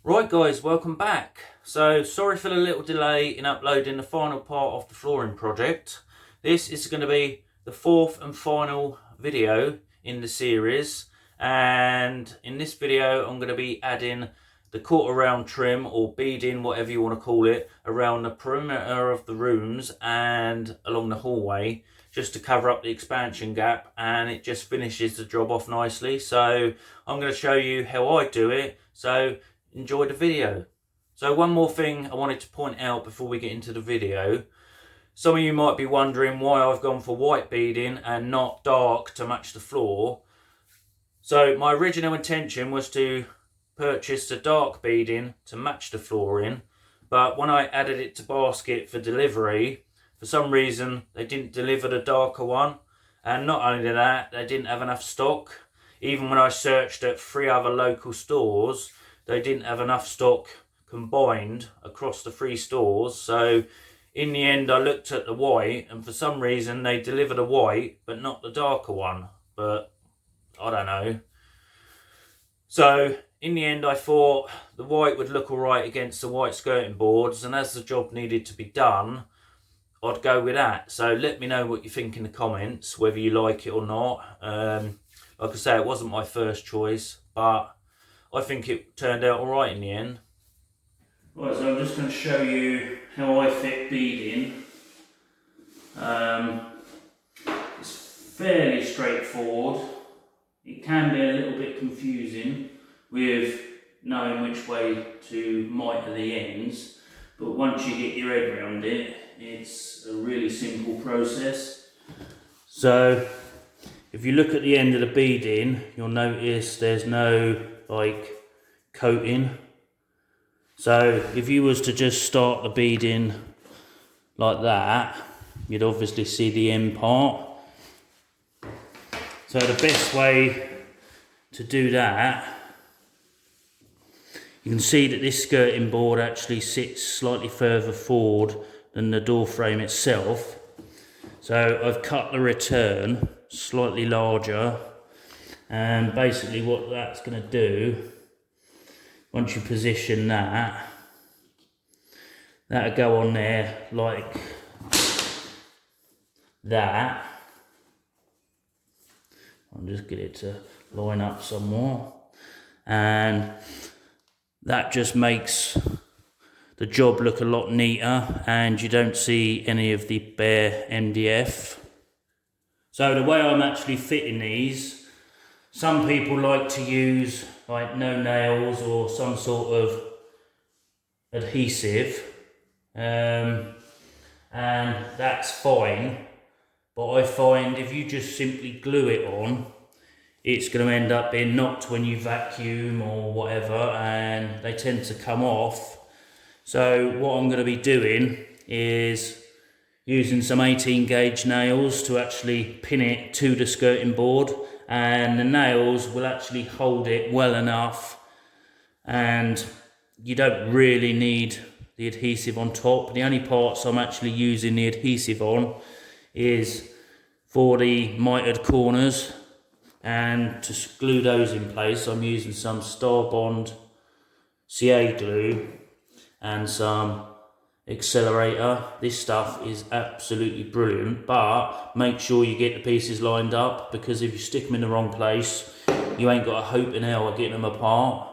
Right guys, welcome back. So sorry for the little delay in uploading the final part of the flooring project. This is going to be the fourth and final video in the series, and in this video I'm going to be adding the quarter round trim or beading, whatever you want to call it, around the perimeter of the rooms and along the hallway, just to cover up the expansion gap, and it just finishes the job off nicely. So I'm going to show you how I do it, so enjoy the video. So one more thing I wanted to point out before we get into the video. Some of you might be wondering why I've gone for white beading and not dark to match the floor. So my original intention was to purchase the dark beading to match the flooring, but when I added it to basket for delivery, for some reason they didn't deliver the darker one, and not only that, they didn't have enough stock. Even when I searched at 3 other local stores, they didn't have enough stock combined across the 3 stores. So in the end I looked at the white, and for some reason they delivered a white but not the darker one, but I don't know. So in the end I thought the white would look alright against the white skirting boards, and as the job needed to be done, I'd go with that. So let me know what you think in the comments, whether you like it or not. Like I say, it wasn't my first choice, but I think it turned out alright in the end. Right, so I'm just going to show you how I fit beading. It's fairly straightforward. It can be a little bit confusing with knowing which way to mitre the ends, but once you get your head around it, it's a really simple process. So if you look at the end of the beading, you'll notice there's no coating. So if you was to just start the beading like that, you'd obviously see the end part. So the best way to do that, you can see that this skirting board actually sits slightly further forward than the door frame itself. So I've cut the return slightly larger, and basically what that's going to do, once you position that, that'll go on there like that. I'll just get it to line up some more, and that just makes the job look a lot neater, and you don't see any of the bare MDF. So the way I'm actually fitting these, some people like to use like no nails or some sort of adhesive, and that's fine, but I find if you just simply glue it on, it's going to end up being knocked when you vacuum or whatever, and they tend to come off. So what I'm going to be doing is using some 18 gauge nails to actually pin it to the skirting board, and the nails will actually hold it well enough, and you don't really need the adhesive on top. The only parts I'm actually using the adhesive on is for the mitered corners, and to glue those in place I'm using some Star Bond CA glue and some accelerator. This stuff is absolutely brilliant, but make sure you get the pieces lined up, because if you stick them in the wrong place, you ain't got a hope in hell of getting them apart.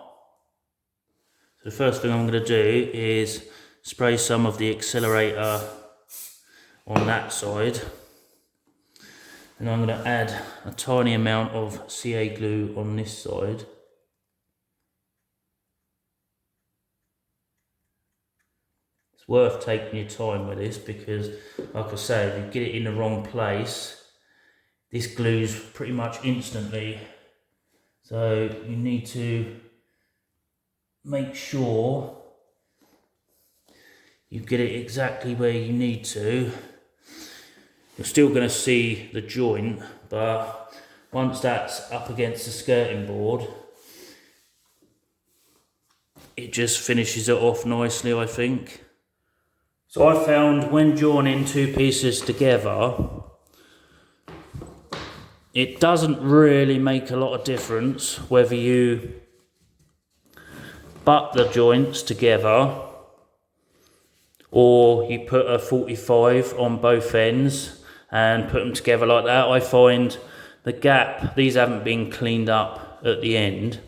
So the first thing I'm going to do is spray some of the accelerator on that side, and I'm going to add a tiny amount of CA glue on this side. It's worth taking your time with this, because like I say, if you get it in the wrong place, this glues pretty much instantly. So you need to make sure you get it exactly where you need to. You're still going to see the joint, but once that's up against the skirting board, it just finishes it off nicely, I think. So I found when joining 2 pieces together, it doesn't really make a lot of difference whether you butt the joints together, or you put a 45 on both ends and put them together like that. I find the gap, these haven't been cleaned up at the end,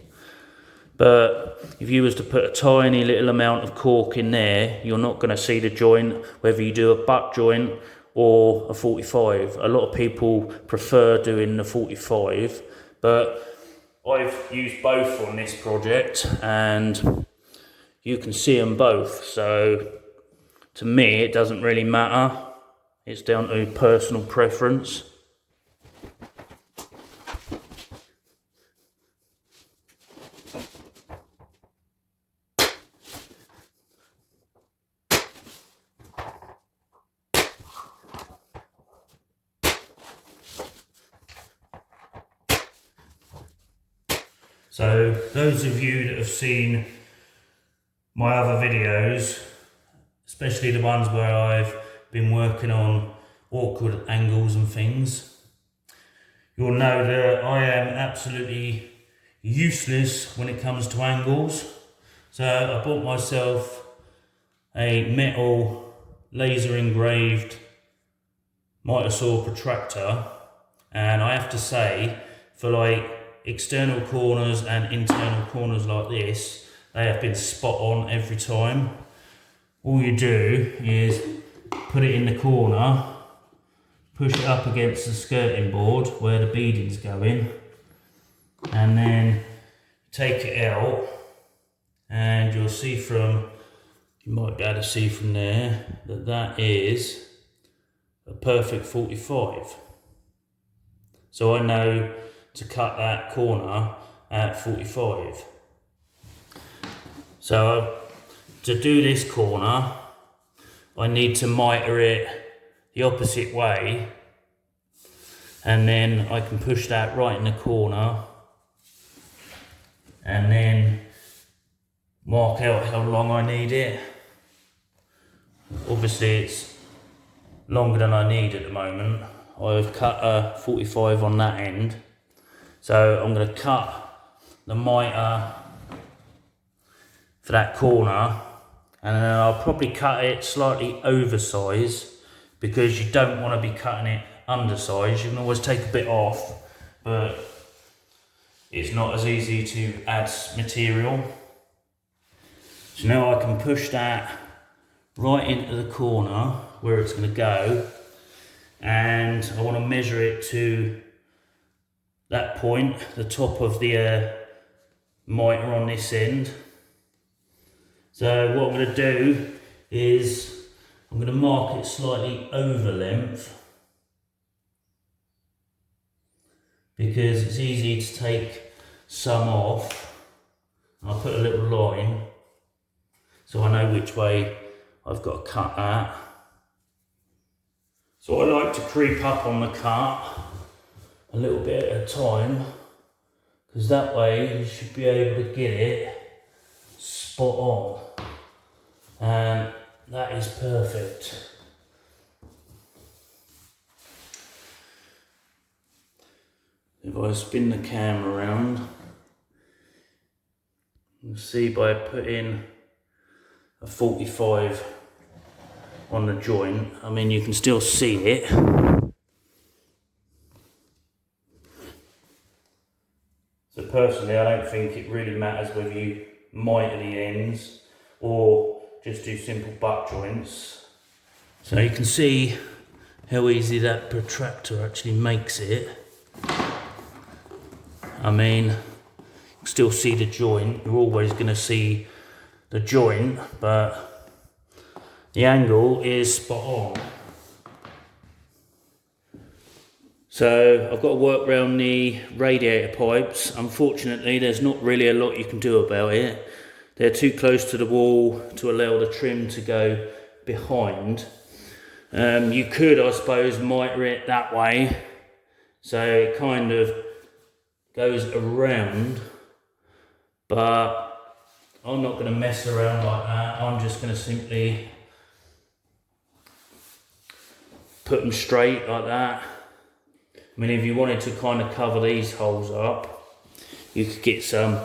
but if you was to put a tiny little amount of cork in there, you're not going to see the joint, whether you do a butt joint or a 45. A lot of people prefer doing the 45, but I've used both on this project and you can see them both. So to me, it doesn't really matter. It's down to personal preference. So those of you that have seen my other videos, especially the ones where I've been working on awkward angles and things, you'll know that I am absolutely useless when it comes to angles. So I bought myself a metal laser engraved miter saw protractor, and I have to say, for like external corners and internal corners like this, they have been spot on every time. All you do is put it in the corner, push it up against the skirting board where the beading's going, and then take it out, and you'll see from, you might be able to see from there, that that is a perfect 45. So I know to cut that corner at 45. So to do this corner, I need to miter it the opposite way, and then I can push that right in the corner and then mark out how long I need it. Obviously it's longer than I need at the moment. I've cut a 45 on that end. So I'm going to cut the miter for that corner, and then I'll probably cut it slightly oversized because you don't want to be cutting it undersized. You can always take a bit off, but it's not as easy to add material. So now I can push that right into the corner where it's going to go, and I want to measure it to that point, the top of the miter on this end. So what I'm going to do is I'm going to mark it slightly over length, because it's easy to take some off. I'll put a little line so I know which way I've got to cut that. So I like to creep up on the cut a little bit at a time, because that way you should be able to get it spot on, and that is perfect. If I spin the camera around, you'll see by putting a 45 on the joint, I mean you can still see it. So personally, I don't think it really matters whether you miter the ends or just do simple butt joints. So you can see how easy that protractor actually makes it. I mean, you can still see the joint. You're always going to see the joint, but the angle is spot on. So I've got to work around the radiator pipes. Unfortunately, there's not really a lot you can do about it. They're too close to the wall to allow the trim to go behind. You could, I suppose, miter it that way, so it kind of goes around, but I'm not going to mess around like that. I'm just going to simply put them straight like that. I mean, if you wanted to kind of cover these holes up, you could get some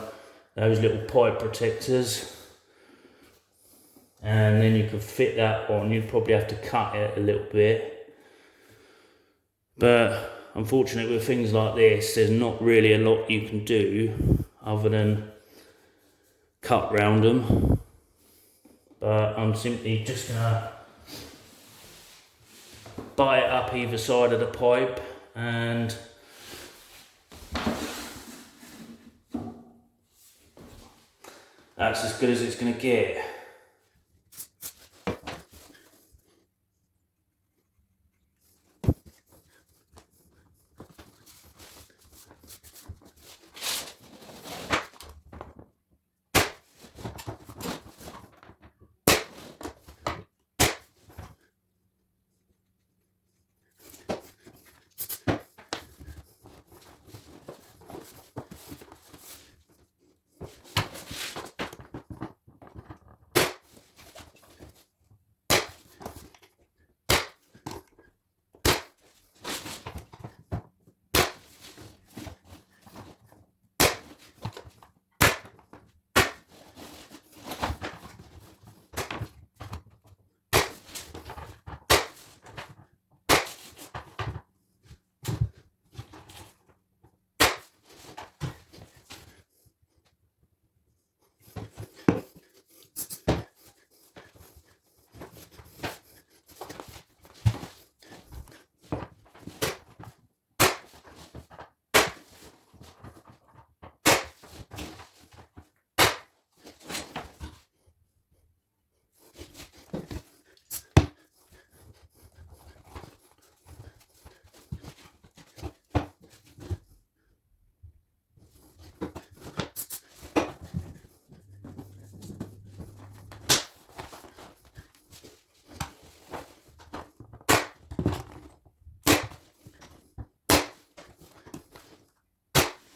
those little pipe protectors, and then you can fit that on. You'd probably have to cut it a little bit, but unfortunately with things like this, there's not really a lot you can do other than cut round them. But I'm simply just gonna buy it up either side of the pipe, and that's as good as it's gonna get.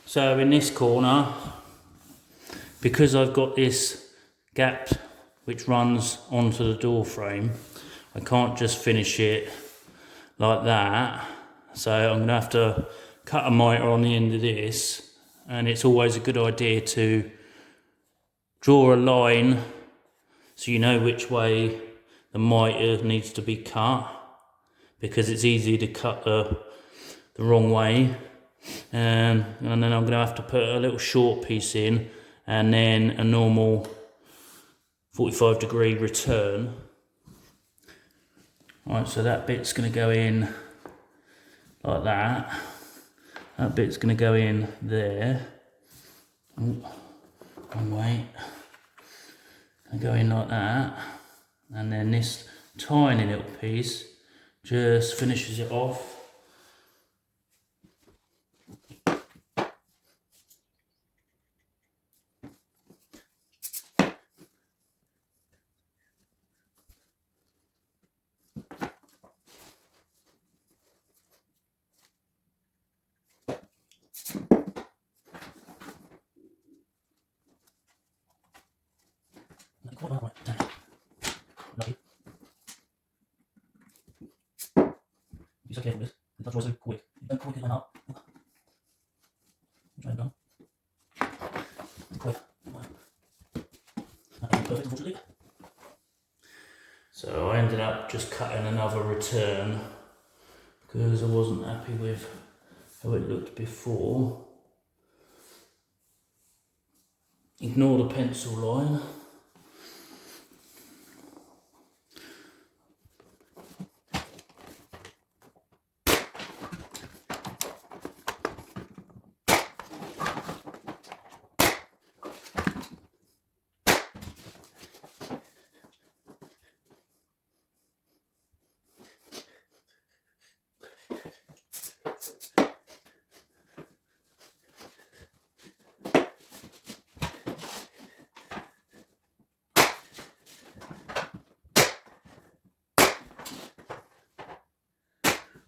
So in this corner, because I've got this gap which runs onto the door frame, I can't just finish it like that. So I'm going to have to cut a mitre on the end of this, and it's always a good idea to draw a line so you know which way the mitre needs to be cut, because it's easy to cut the wrong way. And then I'm going to have to put a little short piece in, and then a normal 45-degree return. Right, so that bit's going to go in like that. That bit's going to go in there. Oh, wrong way. Going to go in like that. And then this tiny little piece just finishes it off. Be so careful with this, because that's so quick. Don't quick it up. Try and go. Quick. Perfect, unfortunately. So I ended up just cutting another return because I wasn't happy with how it looked before. Ignore the pencil line.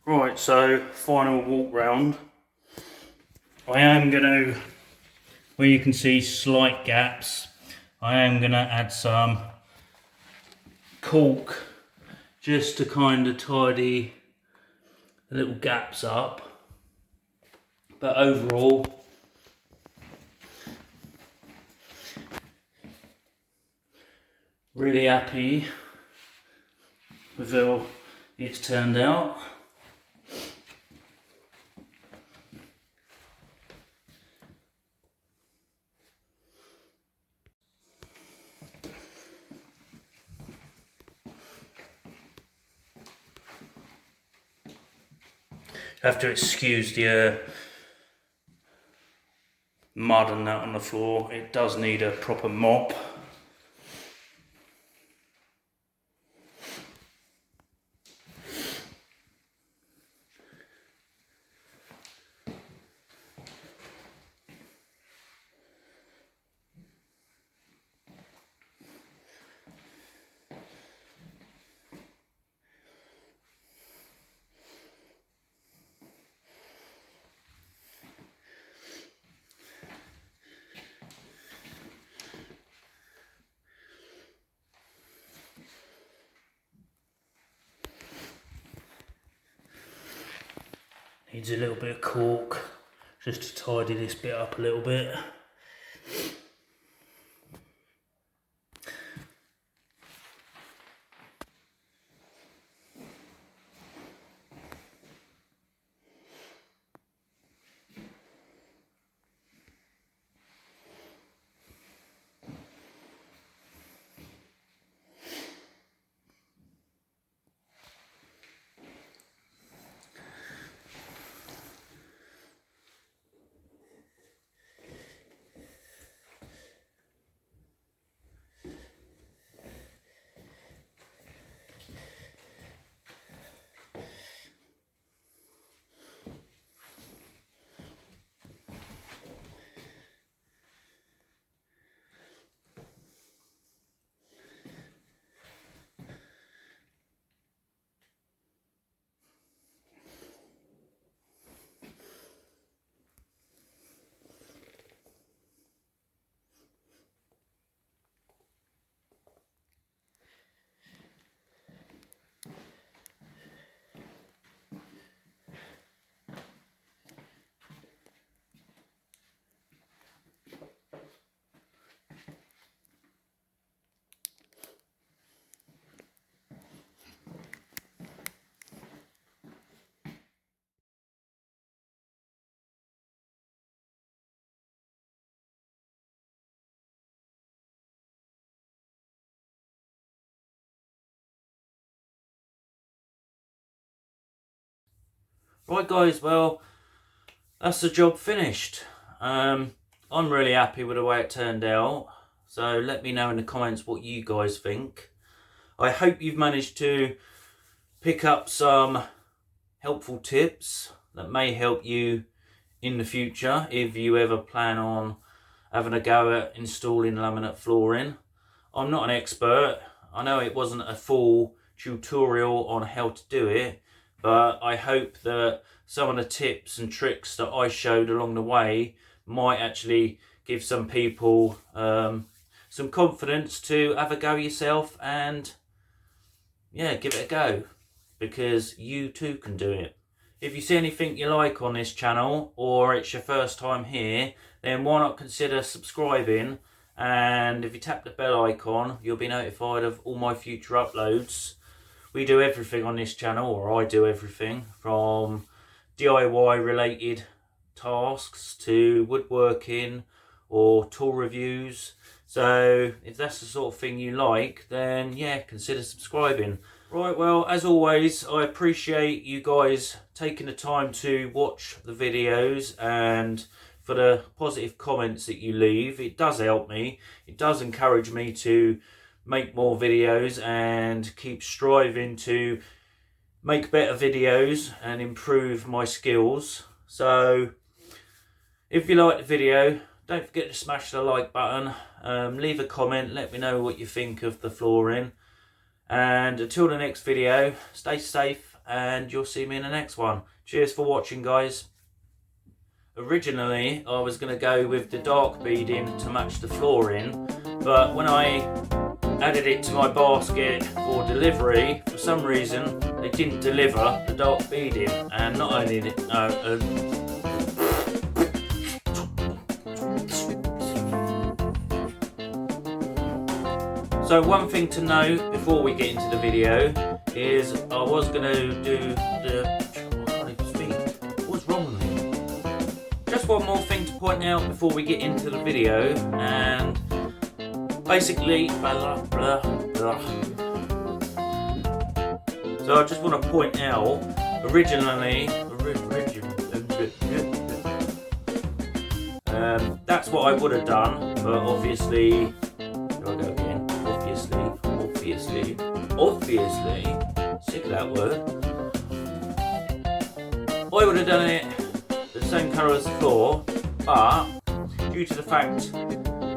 Right, so final walk round. I am going to, where you can see slight gaps, I am going to add some caulk just to kind of tidy the little gaps up. But overall, Really happy with how it's turned out. Have to excuse the mud and that on the floor. It does need a proper mop. Needs a little bit of cork just to tidy this bit up a little bit. Right guys, well, that's the job finished. I'm really happy with the way it turned out. So let me know in the comments what you guys think. I hope you've managed to pick up some helpful tips that may help you in the future if you ever plan on having a go at installing laminate flooring. I'm not an expert. I know it wasn't a full tutorial on how to do it, but I hope that some of the tips and tricks that I showed along the way might actually give some people some confidence to have a go yourself and yeah, give it a go, because you too can do it. If you see anything you like on this channel, or it's your first time here, then why not consider subscribing, and if you tap the bell icon you'll be notified of all my future uploads. We do everything on this channel, or I do everything from DIY related tasks to woodworking or tool reviews. So if that's the sort of thing you like, then yeah, consider subscribing. Right, well, as always, I appreciate you guys taking the time to watch the videos and for the positive comments that you leave. It does help me. It does encourage me to make more videos and keep striving to make better videos and improve my skills. So if you like the video, don't forget to smash the like button, leave a comment, let me know what you think of the flooring, and until the next video, stay safe and you'll see me in the next one. Cheers for watching guys. Originally I was going to go with the dark beading to match the flooring, but when I added it to my basket for delivery, for some reason they didn't deliver the dark beading, and not only did So one thing to note before we get into the video is I was going to do the... I can't even speak. What's wrong with me? Just one more thing to point out before we get into the video, and basically blah blah blah. So I just want to point out, originally that's what I would have done, but obviously, here I go again, obviously, sick of that word, I would have done it the same colour as the floor, but due to the fact,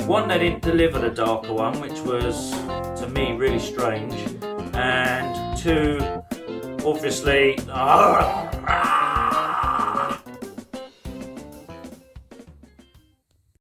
one, they didn't deliver the darker one, which was, to me, really strange, and two, obviously,